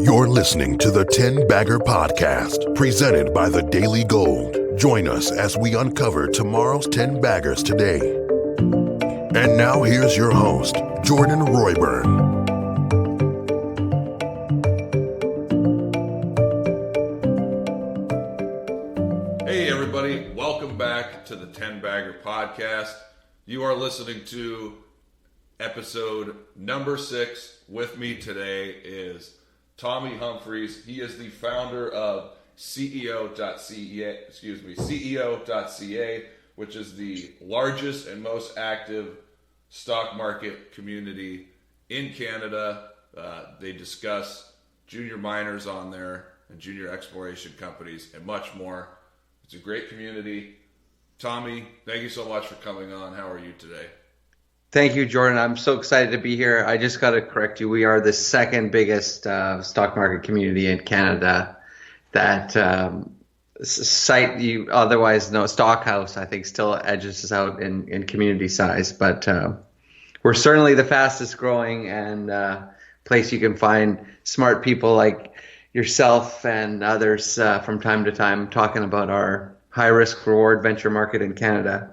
You're listening to the 10 Bagger Podcast, presented by the Daily Gold. Join us as we uncover tomorrow's 10 baggers today. And now here's your host, Jordan Royburn. Hey everybody, welcome back to the 10 Bagger Podcast. You are listening to episode number 6. With me today is Tommy Humphries. He is the founder of CEO.CA, which is the largest and most active stock market community in Canada. They discuss junior miners on there and junior exploration companies and much more. It's a great community. Tommy, thank you so much for coming on. How are you today? Thank you, Jordan. I'm so excited to be here. I just got to correct you. We are the second biggest stock market community in Canada. That site you otherwise know, Stockhouse, I think still edges us out in community size. But we're certainly the fastest growing and place you can find smart people like yourself and others from time to time talking about our high risk reward venture market in Canada.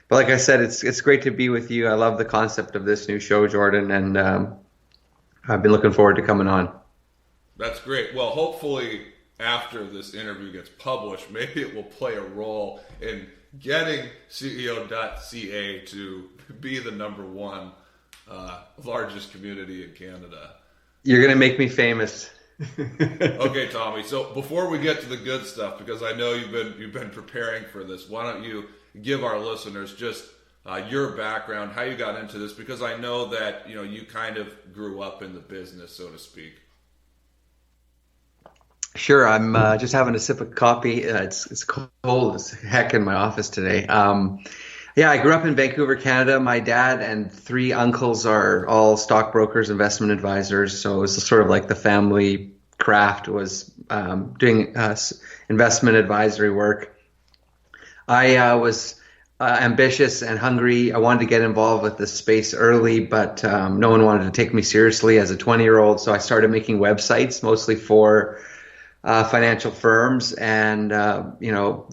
But like I said, it's great to be with you. I love the concept of this new show, Jordan, and I've been looking forward to coming on. That's great. Well, hopefully after this interview gets published, maybe it will play a role in getting CEO.CA to be the number one largest community in Canada. You're going to make me famous. Okay, Tommy. So before we get to the good stuff, because I know you've been preparing for this, why don't you give our listeners just your background, how you got into this, because I know that you kind of grew up in the business, so to speak. Sure. I'm just having a sip of coffee. It's cold as heck in my office today. I grew up in Vancouver, Canada. My dad and 3 uncles are all stockbrokers, investment advisors. So it was sort of like the family craft was doing investment advisory work. I was ambitious and hungry. I wanted to get involved with this space early, but no one wanted to take me seriously as a 20-year-old. So I started making websites, mostly for financial firms. And,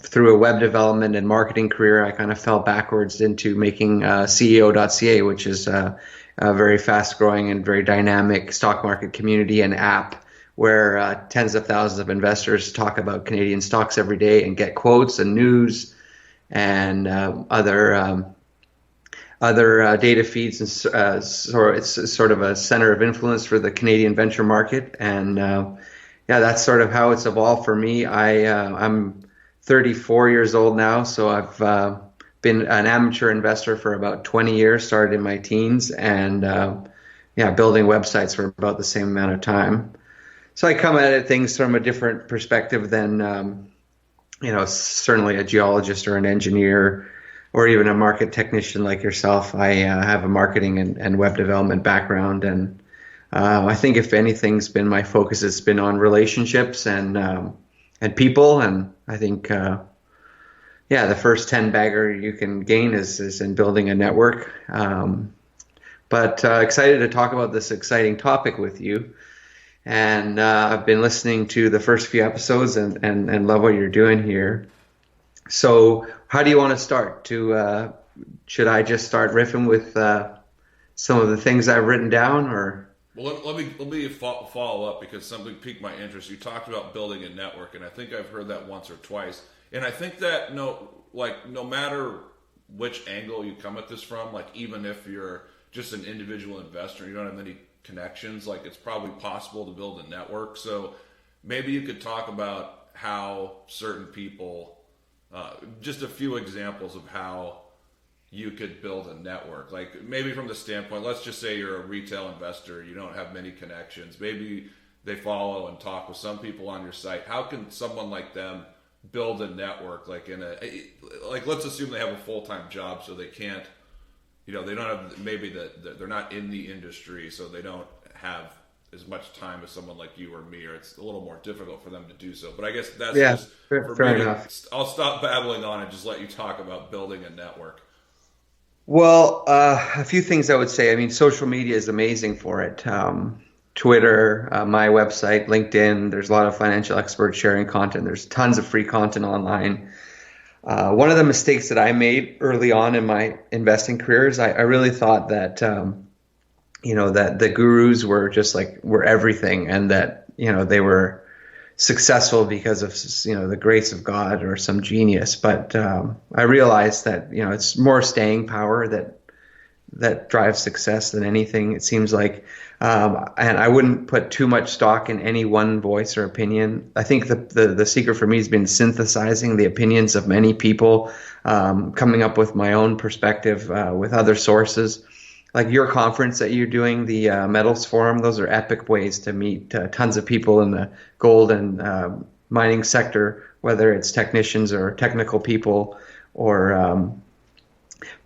through a web development and marketing career, I kind of fell backwards into making CEO.CA, which is a very fast growing and very dynamic stock market community and app where tens of thousands of investors talk about Canadian stocks every day and get quotes and news and other data feeds, and so it's sort of a center of influence for the Canadian venture market. And that's sort of how it's evolved for me. I'm 34 years old now, so I've been an amateur investor for about 20 years. Started in my teens, and building websites for about the same amount of time. So I come at things from a different perspective than certainly a geologist or an engineer or even a market technician like yourself. I have a marketing and web development background, and I think if anything's been my focus, it's been on relationships and people. And I think, the first 10 bagger you can gain is in building a network. But excited to talk about this exciting topic with you. And I've been listening to the first few episodes and love what you're doing here. So how do you want to start? Should I just start riffing with some of the things I've written down, or? Well, let me follow up, because something piqued my interest. You talked about building a network, and I think I've heard that once or twice. And I think that no matter which angle you come at this from, like even if you're just an individual investor, you don't have many connections, like it's probably possible to build a network. So maybe you could talk about how certain people, just a few examples of how you could build a network. Like maybe from the standpoint, let's just say you're a retail investor, you don't have many connections. Maybe they follow and talk with some people on your site. How can someone like them build a network? Like let's assume they have a full-time job, so they can't, they don't have, maybe they're not in the industry, so they don't have as much time as someone like you or me, or it's a little more difficult for them to do so. But I guess that's just for fair me. Enough. I'll stop babbling on and just let you talk about building a network. Well, a few things I would say. I mean, social media is amazing for it. Twitter, my website, LinkedIn. There's a lot of financial experts sharing content. There's tons of free content online. One of the mistakes that I made early on in my investing career is I really thought that that the gurus were everything, and that they were successful because of the grace of God or some genius. But I realized that it's more staying power that drives success than anything, it seems like. And I wouldn't put too much stock in any one voice or opinion. I think the secret for me has been synthesizing the opinions of many people, coming up with my own perspective with other sources. Like your conference that you're doing, the Metals Forum, those are epic ways to meet tons of people in the gold and mining sector, whether it's technicians or technical people or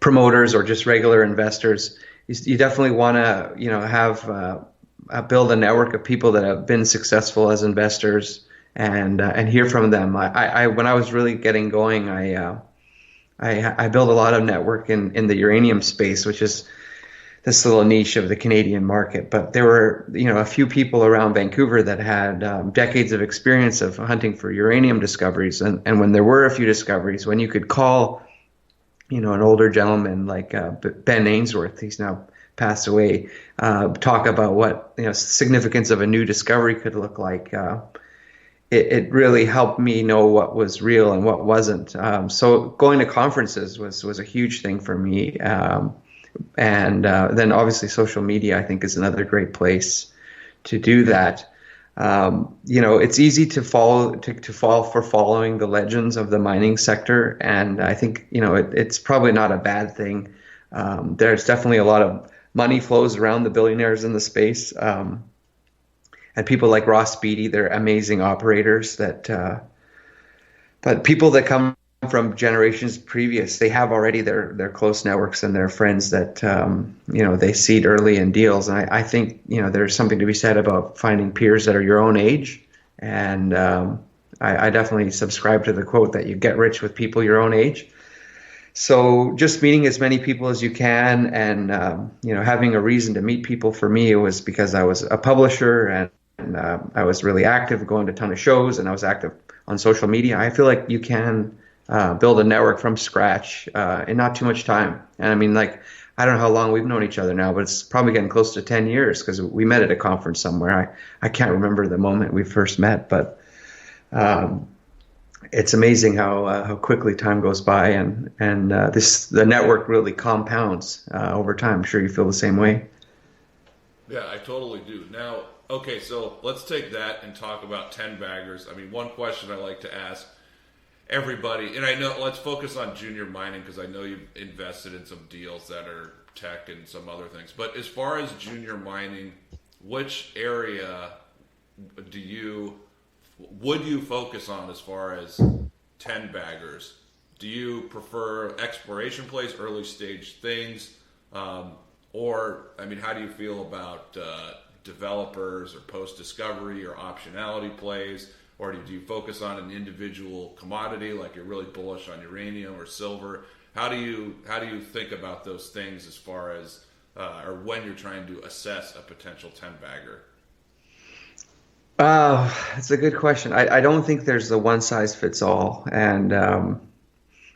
promoters or just regular investors. You definitely want to have build a network of people that have been successful as investors and hear from them. I when I was really getting going, I built a lot of network in the uranium space, which is this little niche of the Canadian market. But there were a few people around Vancouver that had decades of experience of hunting for uranium discoveries, and when there were a few discoveries, when you could call an older gentleman like Ben Ainsworth, he's now passed away, talk about what significance of a new discovery could look like. It really helped me know what was real and what wasn't. So going to conferences was a huge thing for me. And then obviously social media, I think, is another great place to do that. It's easy to fall for following the legends of the mining sector, and I think it's probably not a bad thing. There's definitely a lot of money flows around the billionaires in the space, and people like Ross Beatty, they're amazing operators. But people that come from generations previous, they have already their close networks and their friends that they seed early in deals. And I think there's something to be said about finding peers that are your own age. And I definitely subscribe to the quote that you get rich with people your own age. So just meeting as many people as you can, and having a reason to meet people. For me, it was because I was a publisher, and I was really active, going to a ton of shows, and I was active on social media. I feel like you can build a network from scratch in not too much time. And I mean, I don't know how long we've known each other now, but it's probably getting close to 10 years because we met at a conference somewhere. I can't remember the moment we first met, but it's amazing how quickly time goes by, and the network really compounds over time. I'm sure you feel the same way. Yeah, I totally do. Now, okay, so let's take that and talk about 10 baggers. I mean, one question I like to ask everybody, and I know, let's focus on junior mining because I know you've invested in some deals that are tech and some other things. But as far as junior mining, which area would you focus on as far as 10 baggers? Do you prefer exploration plays, early stage things? Or, I mean, how do you feel about developers or post-discovery or optionality plays? Or do you focus on an individual commodity, like you're really bullish on uranium or silver? How do you think about those things as far as, or when you're trying to assess a potential 10-bagger? It's a good question. I don't think there's a one size fits all. And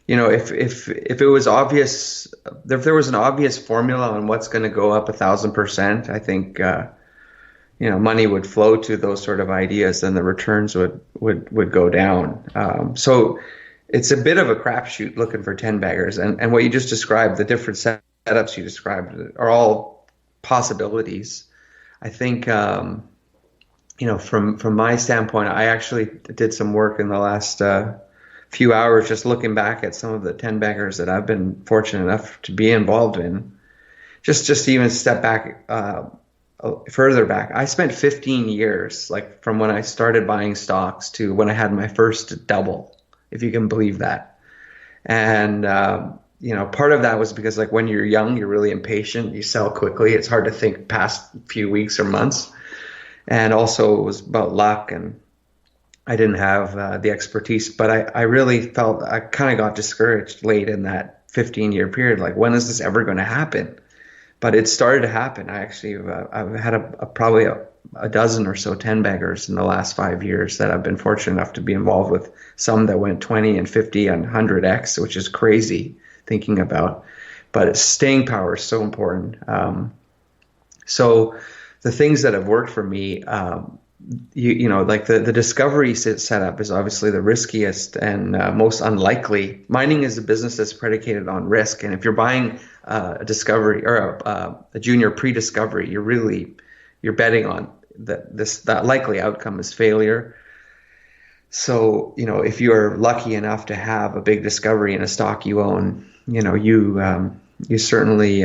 if it was obvious, if there was an obvious formula on what's going to go up 1,000%, I think money would flow to those sort of ideas, and the returns would go down. So it's a bit of a crapshoot looking for 10 baggers. And what you just described, the different setups you described, are all possibilities. I think, from my standpoint, I actually did some work in the last few hours just looking back at some of the 10 baggers that I've been fortunate enough to be involved in. Just to even step back, further back, I spent 15 years, like from when I started buying stocks to when I had my first double, if you can believe that. And part of that was because, like, when you're young, you're really impatient. You sell quickly. It's hard to think past a few weeks or months. And also it was about luck, and I didn't have the expertise. But I really felt I kind of got discouraged late in that 15-year period. Like, when is this ever going to happen? But it started to happen. I actually I've had probably a dozen or so 10 baggers in the last 5 years that I've been fortunate enough to be involved with. Some that went 20 and 50 and 100x, which is crazy thinking about. But staying power is so important. So the things that have worked for me, like the discovery setup is obviously the riskiest and most unlikely. Mining is a business that's predicated on risk, and if you're buying a discovery or a junior pre-discovery, you're betting on that likely outcome is failure. So if you're lucky enough to have a big discovery in a stock you own, you certainly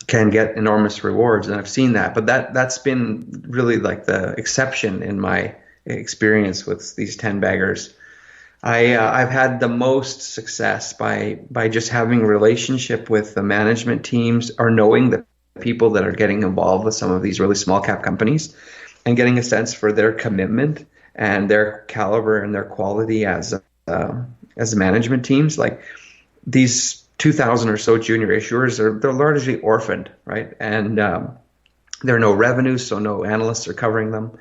can get enormous rewards, and I've seen that. But that's been really like the exception in my experience with these 10 baggers. I've had the most success by just having a relationship with the management teams or knowing the people that are getting involved with some of these really small cap companies and getting a sense for their commitment and their caliber and their quality as management teams. Like these 2,000 or so junior issuers, they're largely orphaned, right? And there are no revenues, so no analysts are covering them.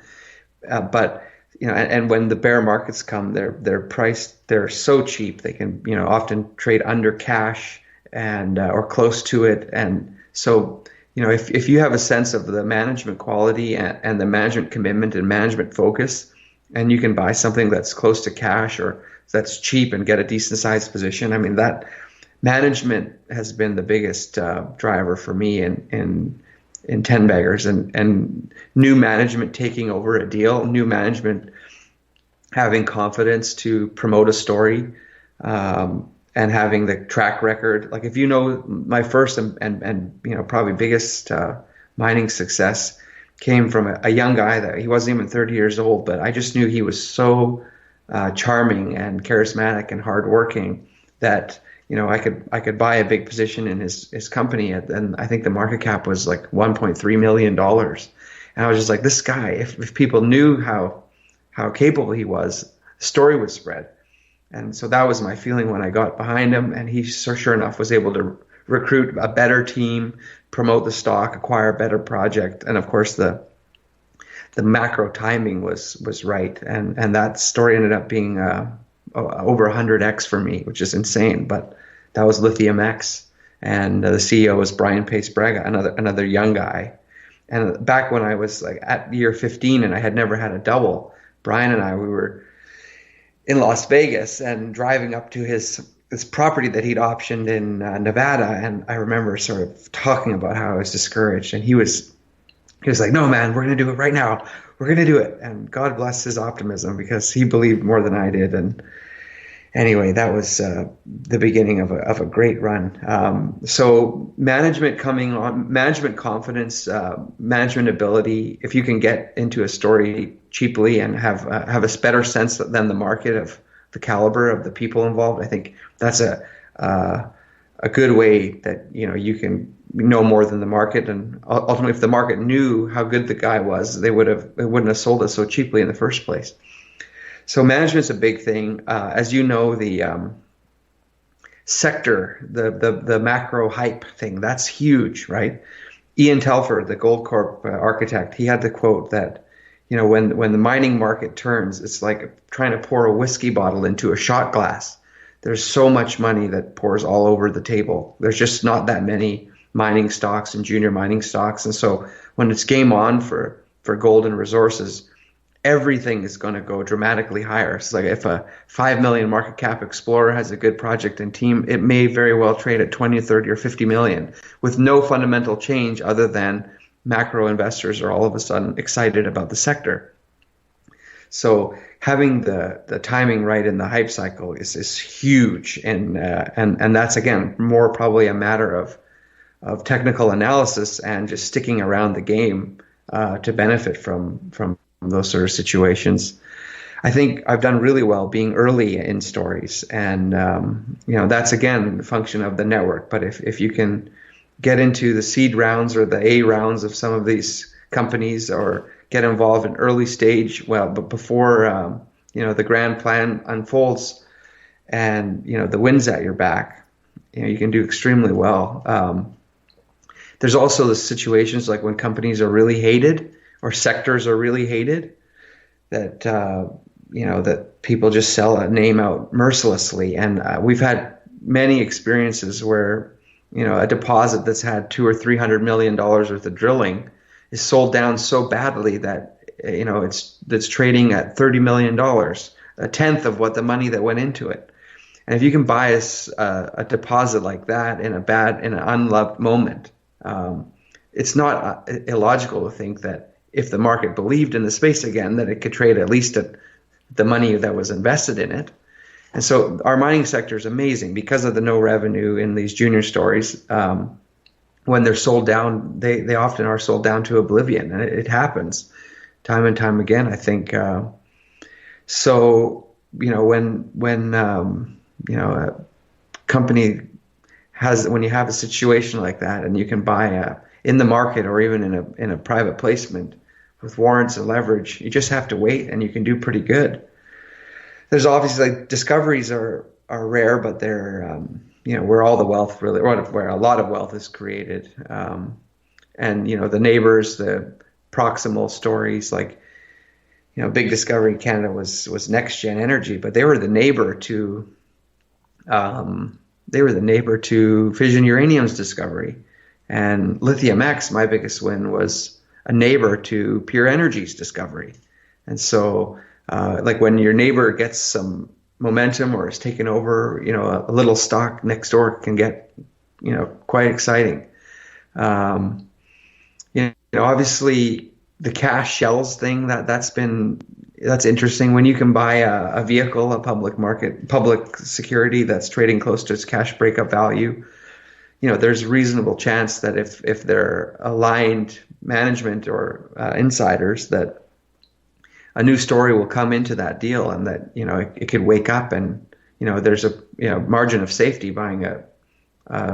But and when the bear markets come, they're priced. They're so cheap they can often trade under cash and or close to it. And so if you have a sense of the management quality and the management commitment and management focus, and you can buy something that's close to cash or that's cheap and get a decent sized position, I mean that. Management has been the biggest driver for me in 10 baggers, and new management taking over a deal, new management having confidence to promote a story, and having the track record. Like if my first and probably biggest mining success came from a young guy that he wasn't even 30 years old, but I just knew he was so charming and charismatic and hardworking that I could buy a big position in his company, and I think the market cap was like $1.3 million. And I was just like, this guy, if people knew how capable he was, the story would spread. And so that was my feeling when I got behind him, and he sure enough was able to recruit a better team, promote the stock, acquire a better project, and of course the macro timing was right, and that story ended up being over 100x for me, which is insane. But that was Lithium X, and the CEO was Brian Pace Braga, another young guy. And back when I was like at year 15 and I had never had a double, Brian and we were in Las Vegas and driving up to his property that he'd optioned in Nevada, and I remember sort of talking about how I was discouraged, and he was like, "No, man, we're going to do it right now. We're going to do it." And God bless his optimism, because he believed more than I did. And anyway, that was the beginning of a great run. So management coming on, management confidence, management ability. If you can get into a story cheaply and have a better sense than the market of the caliber of the people involved, I think that's a good way that you can know more than the market. And ultimately, if the market knew how good the guy was, they wouldn't have sold it so cheaply in the first place. So management's a big thing. As you know, the sector, the macro hype thing, that's huge, right? Ian Telford, the Goldcorp architect, he had the quote that, when the mining market turns, it's like trying to pour a whiskey bottle into a shot glass. There's so much money that pours all over the table. There's just not that many mining stocks and junior mining stocks. And so when it's game on for gold and resources, everything is going to go dramatically higher. It's like if a 5 million market cap explorer has a good project and team, it may very well trade at 20, 30, or 50 million with no fundamental change other than macro investors are all of a sudden excited about the sector. So having the timing right in the hype cycle is huge, and that's again more probably a matter of technical analysis and just sticking around the game to benefit from those sort of situations. I think I've done really well being early in stories, and that's again a function of the network. But if you can get into the seed rounds or the A rounds of some of these companies, or get involved in early stage, but before the grand plan unfolds and the wind's at your back, you can do extremely well. There's also the situations like when companies are really hated, or sectors are really hated, that that people just sell a name out mercilessly. And we've had many experiences where a deposit that's had $200 or $300 worth of drilling is sold down so badly that that's trading at $30 million, a tenth of what the money that went into it. And if you can buy a deposit like that in an unloved moment, it's not illogical to think that if the market believed in the space again, that it could trade at least at the money that was invested in it. And so our mining sector is amazing because of the no revenue in these junior stories. When they're sold down, they often are sold down to oblivion, and it happens time and time again, I think. So when a company when you have a situation like that, and you can buy in the market or even in a private placement with warrants and leverage, you just have to wait, and you can do pretty good. There's obviously discoveries are rare, but they're where all the wealth really, where a lot of wealth is created, and the neighbors, the proximal stories, like big discovery in Canada was NextGen Energy, but they were the neighbor to Fission Uranium's discovery, and Lithium X, my biggest win, was a neighbor to Pure Energy's discovery. And so like when your neighbor gets some momentum or is taken over, a little stock next door can get, quite exciting. Obviously the cash shells thing, that's interesting. When you can buy a vehicle, a public security that's trading close to its cash breakup value, there's a reasonable chance that if they're aligned management or insiders, that a new story will come into that deal, and that it could wake up, and there's a margin of safety buying a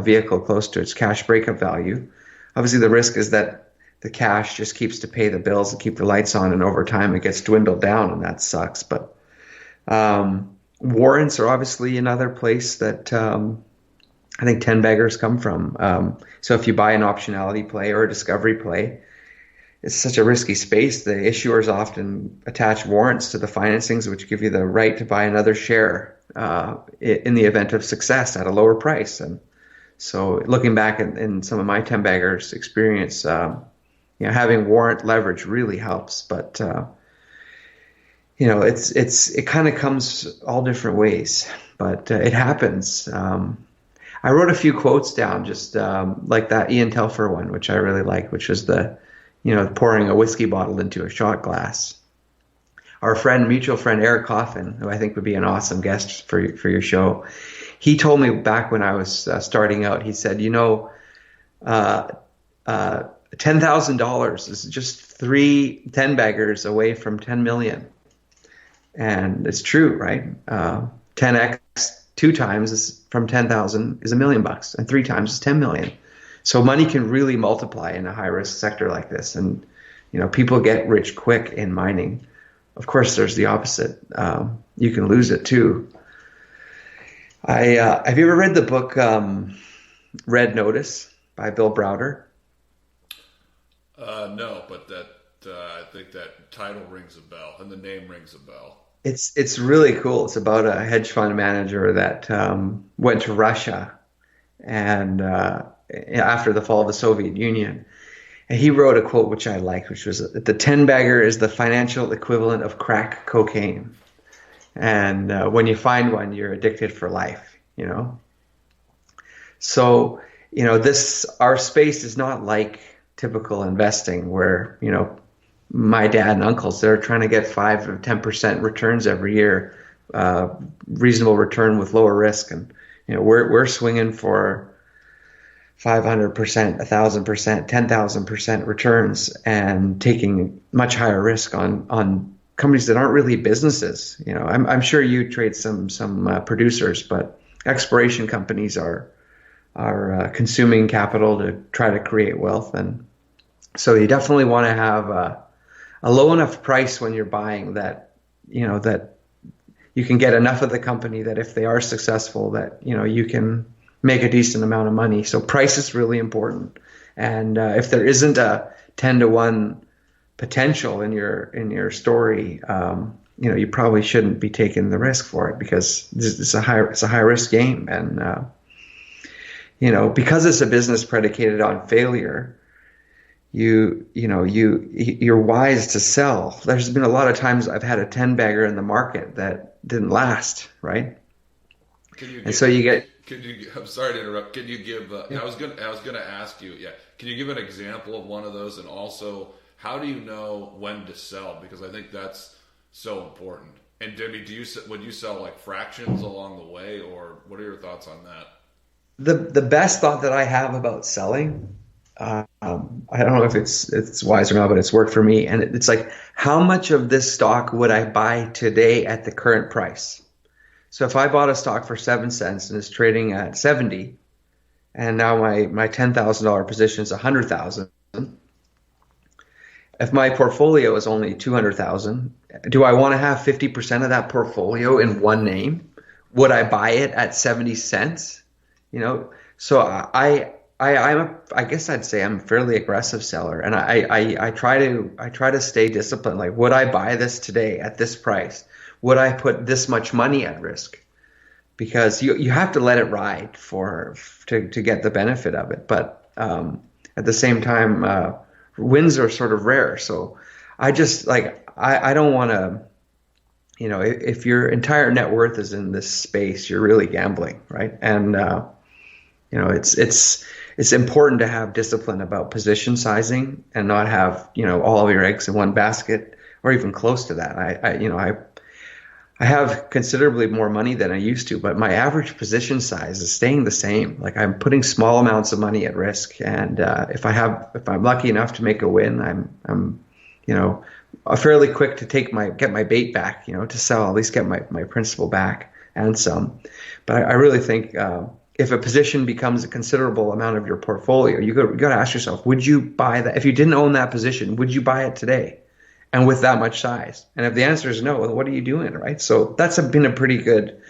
vehicle close to its cash breakup value. Obviously, the risk is that the cash just keeps to pay the bills and keep the lights on, and over time it gets dwindled down, and that sucks. But warrants are obviously another place that I think 10 baggers come from. So if you buy an optionality play or a discovery play, it's such a risky space. The issuers often attach warrants to the financings, which give you the right to buy another share in the event of success at a lower price. And so looking back in some of my 10 baggers experience, having warrant leverage really helps. But it kind of comes all different ways, but it happens. I wrote a few quotes down, just like that Ian Telfer one, which I really like, which was the pouring a whiskey bottle into a shot glass. Our mutual friend Eric Coffin, who I think would be an awesome guest for your show, he told me back when I was starting out, he said, $10,000 is just 3 10 baggers away from 10 million. And it's true, right? 10x 2 times is from 10,000 is $1 million, and 3 times is 10 million. So money can really multiply in a high risk sector like this, and people get rich quick in mining. Of course, there's the opposite. You can lose it too. Have you ever read the book Red Notice by Bill Browder? No, but I think that title rings a bell, and the name rings a bell. It's really cool. It's about a hedge fund manager that went to Russia and after the fall of the Soviet Union. And he wrote a quote which I liked, which was, "The 10 bagger is the financial equivalent of crack cocaine. And when you find one, you're addicted for life, So, our space is not like typical investing where, my dad and uncles, they're trying to get 5 or 10% returns every year, reasonable return with lower risk. And, we're swinging for 500%, 1,000%, 10,000% returns, and taking much higher risk on companies that aren't really businesses. I'm sure you trade some producers, but exploration companies are consuming capital to try to create wealth, and so you definitely want to have a low enough price when you're buying that that you can get enough of the company that if they are successful, that you can make a decent amount of money. So price is really important. And if there isn't a 10-to-1 potential in your story, you probably shouldn't be taking the risk for it, because it's a high risk game. And because it's a business predicated on failure, you're wise to sell. There's been a lot of times I've had a 10 bagger in the market that didn't last, right? I'm sorry to interrupt. Can you give? I was gonna ask you. Yeah. Can you give an example of one of those, and also how do you know when to sell? Because I think that's so important. And Debbie, would you sell like fractions along the way, or what are your thoughts on that? The best thought that I have about selling, I don't know if it's wise or not, but it's worked for me. And it's like, how much of this stock would I buy today at the current price? So if I bought a stock for 7 cents and it's trading at 70, and now my $10,000 position is 100,000. If my portfolio is only 200,000, do I want to have 50% of that portfolio in one name? Would I buy it at 70 cents? So I guess I'd say I'm a fairly aggressive seller, and I try to stay disciplined. Like, would I buy this today at this price? Would I put this much money at risk? Because you have to let it ride to get the benefit of it. But at the same time, wins are sort of rare. So I just I don't want to. If your entire net worth is in this space, you're really gambling, right? And it's important to have discipline about position sizing and not have all of your eggs in one basket, or even close to that. I have considerably more money than I used to, but my average position size is staying the same. Like, I'm putting small amounts of money at risk, and if I'm lucky enough to make a win, I'm fairly quick to get my bait back, to sell, at least get my principal back and some. But I really think if a position becomes a considerable amount of your portfolio, you got to ask yourself, would you buy that? If you didn't own that position, would you buy it today? And with that much size? And if the answer is no, then what are you doing, right? So that's been a pretty good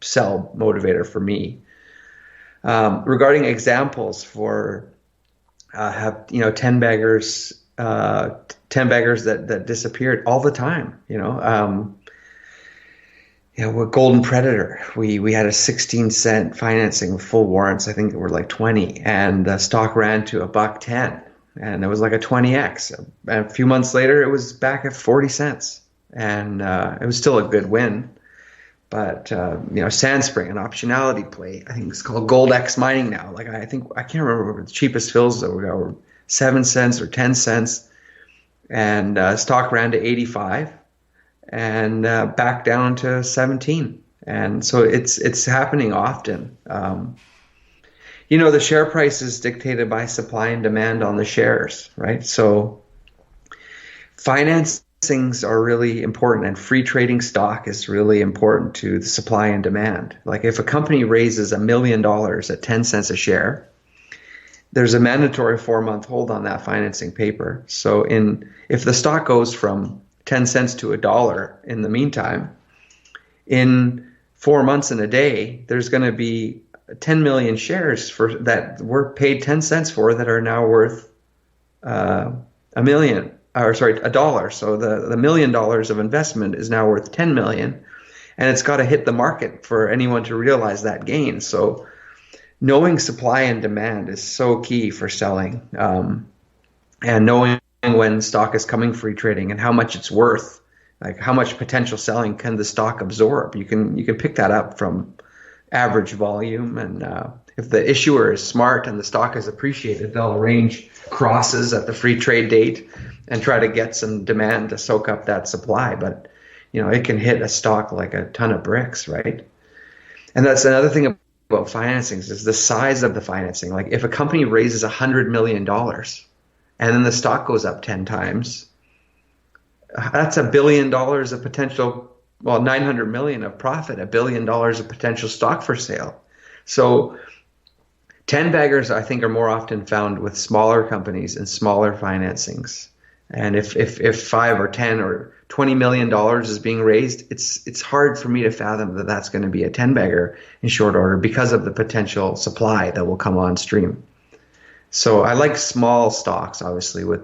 sell motivator for me. Regarding examples for 10 baggers that disappeared all the time, with Golden Predator, we had a 16-cent financing with full warrants. I think it were like 20, and the stock ran to $1.10. And it was like a 20x. And a few months later, it was back at 40 cents. And it was still a good win. But, Sandspring, an optionality play, I think it's called Gold X Mining now. Like, I can't remember what the cheapest fills that were 7 cents or 10 cents. And stock ran to 85 and back down to 17. And so it's happening often. The share price is dictated by supply and demand on the shares, right? So financings are really important, and free trading stock is really important to the supply and demand. Like, if a company raises $1 million at 10 cents a share, there's a mandatory 4-month hold on that financing paper. So if the stock goes from 10 cents to $1 in the meantime, in 4 months and a day, there's going to be 10 million shares that were paid 10 cents for that are now worth $1. So the $1 million of investment is now worth 10 million, and it's got to hit the market for anyone to realize that gain. So knowing supply and demand is so key for selling, and knowing when stock is coming free trading and how much it's worth, like how much potential selling can the stock absorb. You can pick that up from average volume, and if the issuer is smart and the stock is appreciated, they'll arrange crosses at the free trade date and try to get some demand to soak up that supply. But it can hit a stock like a ton of bricks, right? And that's another thing about financings, is the size of the financing. Like, if a company raises $100 million and then the stock goes up 10 times, that's $1 billion of potential. Well, 900 million of profit, $1 billion of potential stock for sale. So 10 baggers, I think, are more often found with smaller companies and smaller financings. And if 5 or 10 or $20 million is being raised, it's hard for me to fathom that that's going to be a 10 bagger in short order, because of the potential supply that will come on stream. So I like small stocks, obviously, with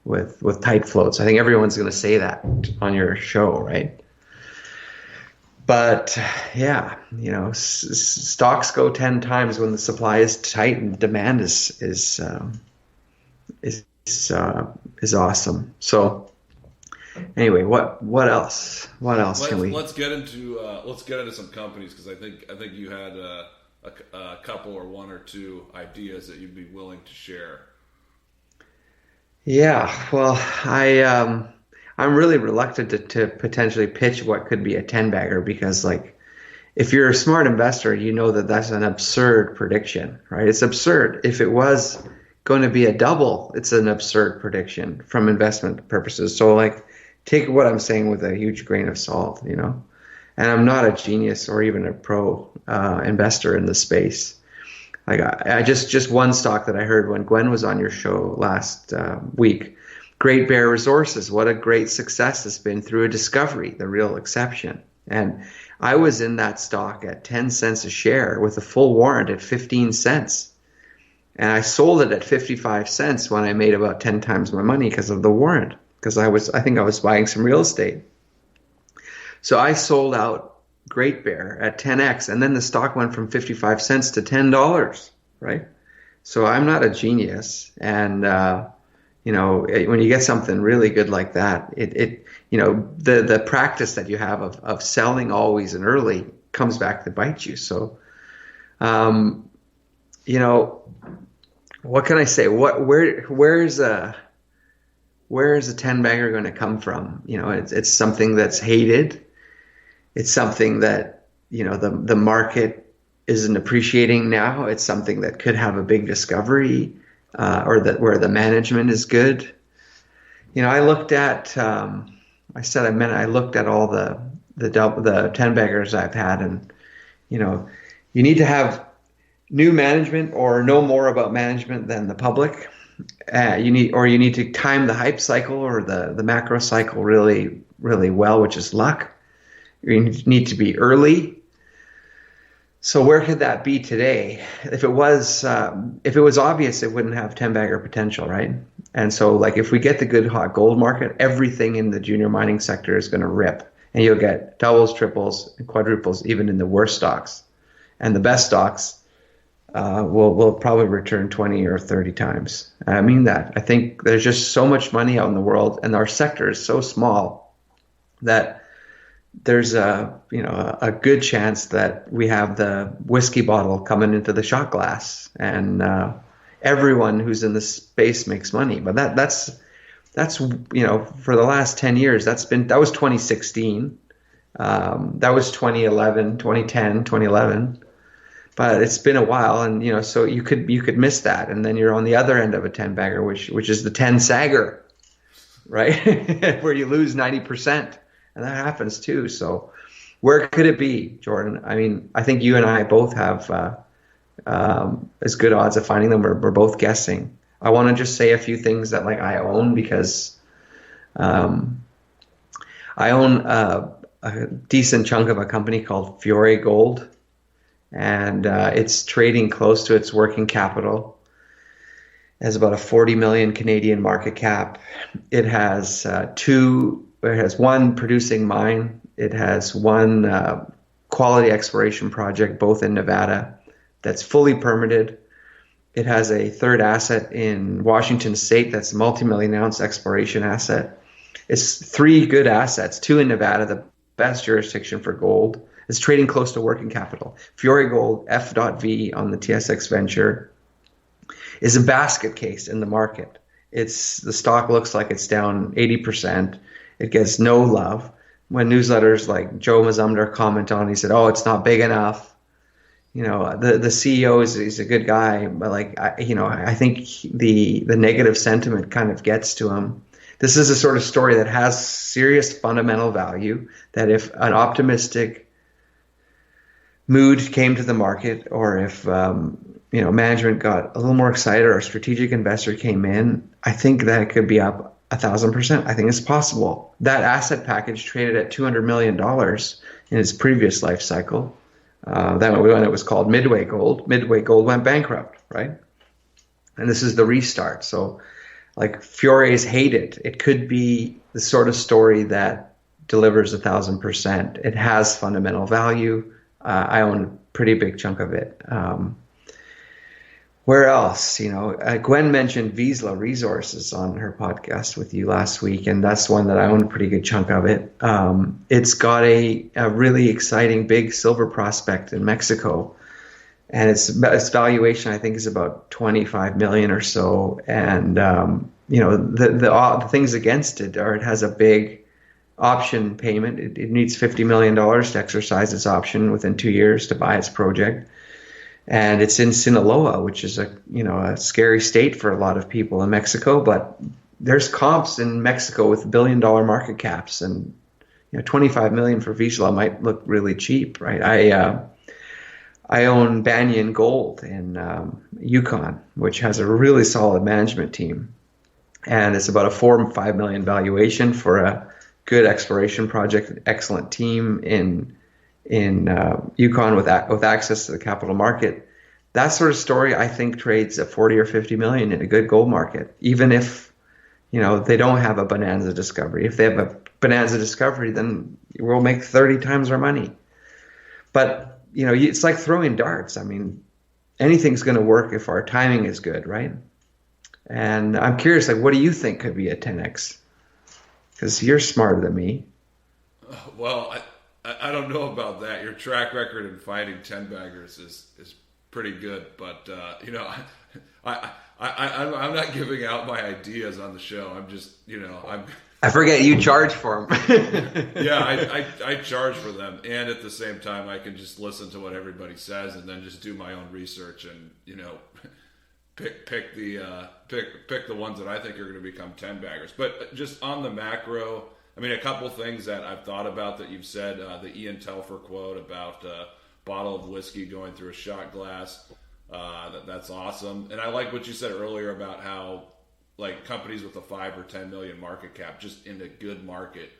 with tight floats. I think everyone's going to say that on your show, right? But yeah, stocks go 10 times when the supply is tight and demand is awesome. So anyway, what else? What else can we? Let's get into some companies, because I think you had a couple or one or two ideas that you'd be willing to share. Yeah, well, I'm really reluctant to potentially pitch what could be a 10 bagger, because like if you're a smart investor, you know that that's an absurd prediction, right? It's absurd. If it was going to be a double, it's an absurd prediction from investment purposes. So like take what I'm saying with a huge grain of salt, And I'm not a genius or even a pro investor in the space. Like I just one stock that I heard when Gwen was on your show last week, Great Bear Resources. What a great success it's been through a discovery, the real exception. And I was in that stock at 10 cents a share with a full warrant at 15 cents. And I sold it at 55 cents when I made about 10 times my money because of the warrant, because I think I was buying some real estate. So I sold out Great Bear at 10x, and then the stock went from 55 cents to $10, right? So I'm not a genius, and when you get something really good like that, the practice that you have of selling always and early comes back to bite you. So, what can I say? Where is a 10 bagger going to come from? It's something that's hated. It's something that, the market isn't appreciating now. It's something that could have a big discovery, or that where the management is good. I looked at, I looked at all the 10 baggers I've had, and, you need to have new management or know more about management than the public. You need to time the hype cycle or the macro cycle really, really well, which is luck. You need to be early. So where could that be today? If it was obvious, it wouldn't have 10 bagger potential, right? And so like if we get the good hot gold market, everything in the junior mining sector is going to rip, and you'll get doubles, triples, and quadruples even in the worst stocks, and the best stocks will probably return 20 or 30 times. I mean that. I think there's just so much money out in the world, and our sector is so small that there's a good chance that we have the whiskey bottle coming into the shot glass, and everyone who's in this space makes money. But that's for the last 10 years, that was 2016, that was 2011, 2010, 2011. But it's been a while, and so you could miss that, and then you're on the other end of a 10 bagger, which is the 10 sagger, right? Where you lose 90%. And that happens too. So where could it be, Jordan? I mean, I think you and I both have as good odds of finding them. We're both guessing. I want to just say a few things that like I own, because I own a decent chunk of a company called Fiore Gold, and it's trading close to its working capital. It has about a 40 million Canadian market cap. It has one producing mine. It has one quality exploration project, both in Nevada, that's fully permitted. It has a third asset in Washington State that's a multi-million ounce exploration asset. It's three good assets, two in Nevada, the best jurisdiction for gold. It's trading close to working capital. Fiore Gold, F.V on the TSX Venture, is a basket case in the market. The stock looks like it's down 80%. It gets no love. When newsletters like Joe Mazumdar comment on, he said, "Oh, it's not big enough." The CEO is a good guy, but I think the negative sentiment kind of gets to him. This is a sort of story that has serious fundamental value. That if an optimistic mood came to the market, or if management got a little more excited, or a strategic investor came in, I think that it could be up 1,000%. I think it's possible. That asset package traded at $200 million in its previous life cycle. That when it was called Midway Gold. Midway Gold went bankrupt, right? And this is the restart. So like Fiore's hate it. It could be the sort of story that delivers 1,000%. It has fundamental value. I own a pretty big chunk of it. Where else? Gwen mentioned Vizsla Resources on her podcast with you last week, and that's one that I own a pretty good chunk of it. It's got a really exciting big silver prospect in Mexico, and its valuation I think is about 25 million or so. And the things against it are it has a big option payment. It needs $50 million to exercise its option within 2 years to buy its project. And it's in Sinaloa, which is a scary state for a lot of people in Mexico. But there's comps in Mexico with $1 billion market caps, and 25 million for Vizsla might look really cheap, right? I own Banyan Gold in Yukon, which has a really solid management team, and it's about a 4 or 5 million valuation for a good exploration project, an excellent team in Yukon with access to the capital market. That sort of story, I think, trades at 40 or 50 million in a good gold market, even if they don't have a bonanza discovery. If they have a bonanza discovery, then we'll make 30 times our money. But it's like throwing darts. I mean, anything's going to work if our timing is good, right? And I'm curious, like, what do you think could be a 10x? Because you're smarter than me. Well, I don't know about that. Your track record in finding 10 baggers is pretty good, but I'm not giving out my ideas on the show. I'm just I forget you charge for them. Yeah, I charge for them, and at the same time, I can just listen to what everybody says and then just do my own research and pick the ones that I think are going to become 10 baggers. But just on the macro, I mean, a couple things that I've thought about that you've said, the Ian Telfer quote about a bottle of whiskey going through a shot glass. That's awesome. And I like what you said earlier about how like companies with a 5 or 10 million market cap, just in a good market,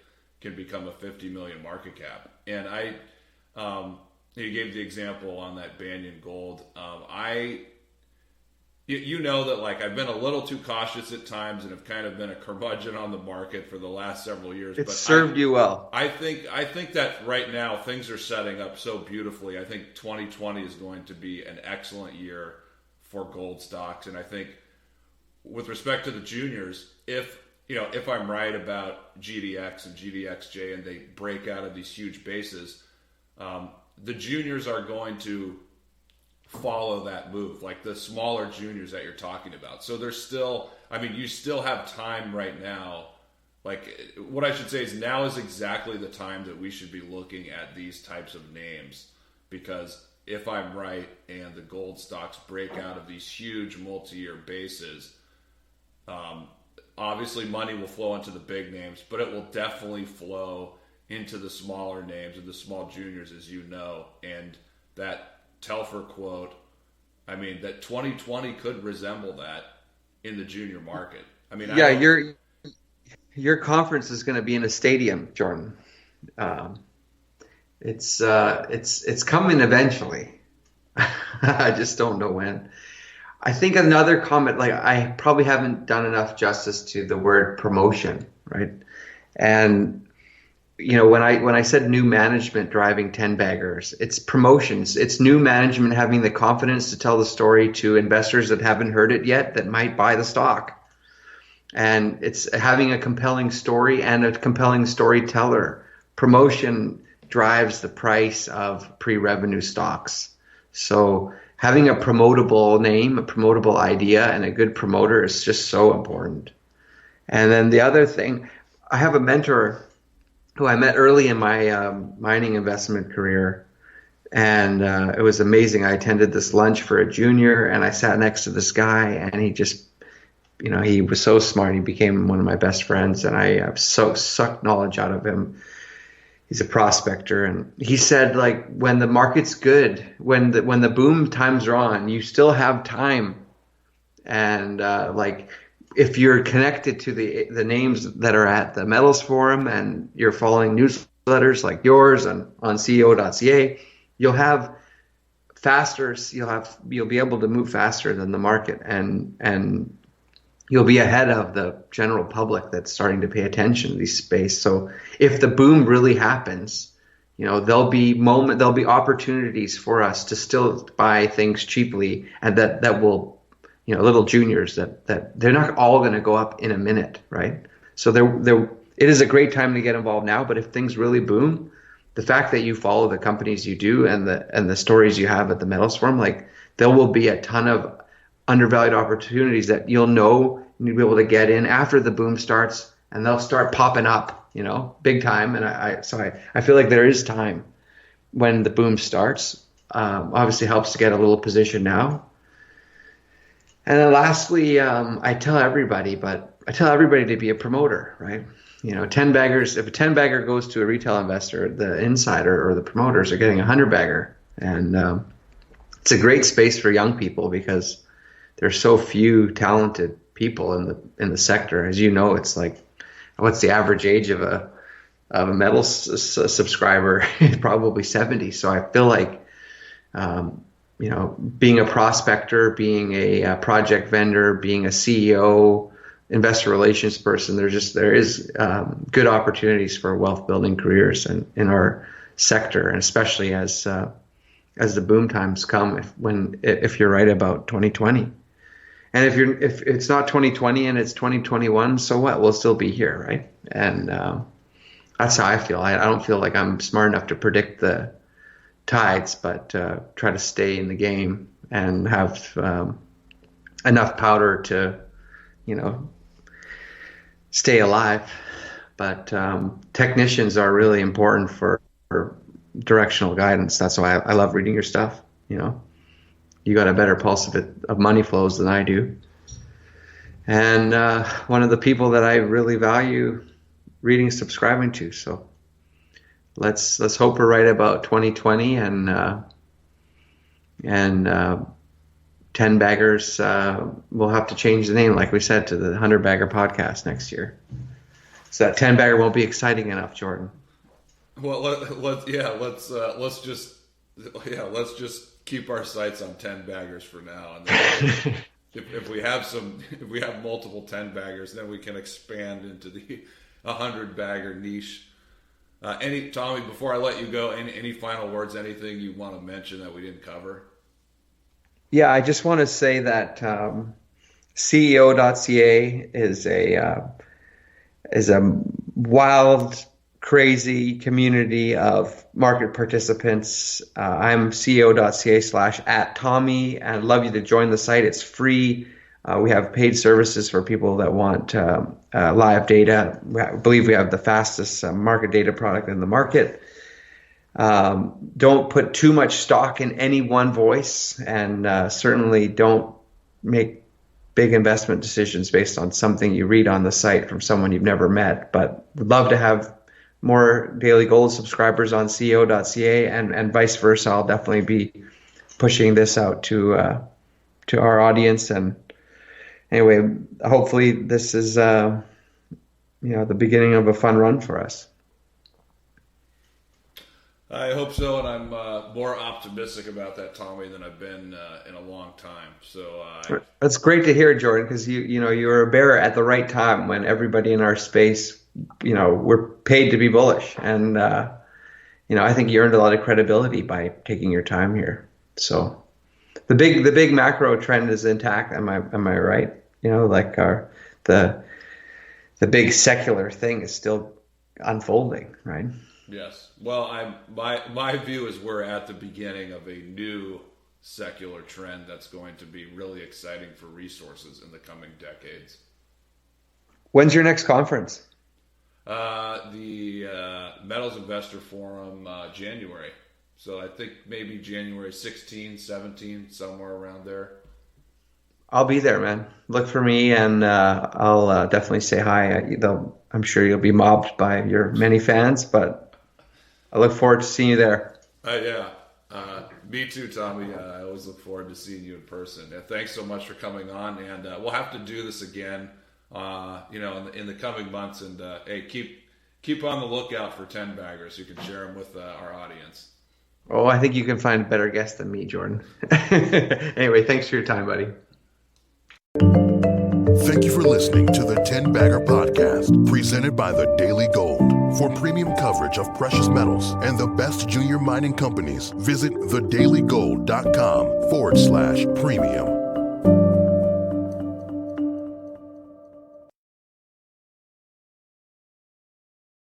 can become a 50 million market cap. And you gave the example on that Banyan Gold. You know that like I've been a little too cautious at times and have kind of been a curmudgeon on the market for the last several years. It's served you well. I think that right now things are setting up so beautifully. I think 2020 is going to be an excellent year for gold stocks, and I think with respect to the juniors, if I'm right about GDX and GDXJ and they break out of these huge bases, the juniors are going to follow that move, like the smaller juniors that you're talking about. So there's still, you still have time right now. Like what I should say is now is exactly the time that we should be looking at these types of names, because if I'm right and the gold stocks break out of these huge multi-year bases, obviously money will flow into the big names, but it will definitely flow into the smaller names and the small juniors, as you know. And that Telfer quote, that 2020 could resemble that in the junior market. Your conference is going to be in a stadium, Jordan. It's coming eventually. I just don't know when. I think another comment, like I probably haven't done enough justice to the word promotion, right? And when I said new management driving 10 baggers, it's promotions. It's new management having the confidence to tell the story to investors that haven't heard it yet that might buy the stock. And it's having a compelling story and a compelling storyteller. Promotion drives the price of pre-revenue stocks. So having a promotable name, a promotable idea, and a good promoter is just so important. And then the other thing, I have a mentor who I met early in my mining investment career, and it was amazing. I attended this lunch for a junior, and I sat next to this guy, and he just, he was so smart. He became one of my best friends, and I so sucked knowledge out of him. He's a prospector, and he said, like, when the market's good, when the boom times are on, you still have time, and if you're connected to the names that are at the Metals Forum and you're following newsletters like yours on CEO.CA, you'll be able to move faster than the market, and you'll be ahead of the general public that's starting to pay attention to these space. So if the boom really happens, there'll be opportunities for us to still buy things cheaply, and that will, little juniors that they're not all going to go up in a minute, right? So it is a great time to get involved now. But if things really boom, the fact that you follow the companies you do and the stories you have at the Metals Forum, like, there will be a ton of undervalued opportunities that you'll be able to get in after the boom starts, and they'll start popping up, big time. And I feel like there is time when the boom starts. Obviously helps to get a little position now. And then lastly, I tell everybody to be a promoter, right? 10 baggers, if a 10 bagger goes to a retail investor, the insider or the promoters are getting a 100 bagger. And it's a great space for young people because there's so few talented people in the sector. As you know, it's like, what's the average age of a metals subscriber? Probably 70. So I feel like, being a prospector, being a project vendor, being a CEO, investor relations person, there is good opportunities for wealth building careers in our sector, and especially as the boom times come, if you're right about 2020. And if it's not 2020 and it's 2021, so what? We'll still be here, right? And that's how I feel. I don't feel like I'm smart enough to predict the tides, but try to stay in the game and have enough powder to, stay alive. But technicians are really important for directional guidance. That's why I love reading your stuff. You got a better pulse of money flows than I do. And one of the people that I really value reading and subscribing to. So let's hope we're right about 2020 and 10 baggers. We'll have to change the name, like we said, to the 100 bagger podcast next year. So that 10 bagger won't be exciting enough, Jordan. Well, let's just keep our sights on 10 baggers for now. And then if we have multiple 10 baggers, then we can expand into the 100 bagger niche. Tommy, before I let you go, any final words, anything you want to mention that we didn't cover? Yeah, I just want to say that CEO.CA is a wild, crazy community of market participants. I'm CEO.CA/@Tommy, and I'd love you to join the site. It's free. We have paid services for people that want live data. I believe we have the fastest market data product in the market. Don't put too much stock in any one voice, and certainly don't make big investment decisions based on something you read on the site from someone you've never met. But would love to have more Daily Gold subscribers on CEO.CA, and vice versa. I'll definitely be pushing this out to our audience. And anyway, hopefully this is the beginning of a fun run for us. I hope so, and I'm more optimistic about that, Tommy, than I've been in a long time. So that's great to hear, Jordan, because you were a bearer at the right time when everybody in our space, we're paid to be bullish, and I think you earned a lot of credibility by taking your time here. So the big macro trend is intact. Am I right? The big secular thing is still unfolding, right? Yes. Well, my view is we're at the beginning of a new secular trend that's going to be really exciting for resources in the coming decades. When's your next conference? The Metals Investor Forum, January. So I think maybe January 16, 17, somewhere around there. I'll be there, man. Look for me, and I'll definitely say hi. I'm sure you'll be mobbed by your many fans, but I look forward to seeing you there. Yeah. Me too, Tommy. I always look forward to seeing you in person. Thanks so much for coming on, and we'll have to do this again, in the coming months. And hey, keep on the lookout for 10 baggers. You can share them with our audience. Oh, I think you can find a better guest than me, Jordan. Anyway, thanks for your time, buddy. Thank you for listening to the 10 Bagger Podcast, presented by the Daily Gold. For premium coverage of precious metals and the best junior mining companies, visit thedailygold.com/premium.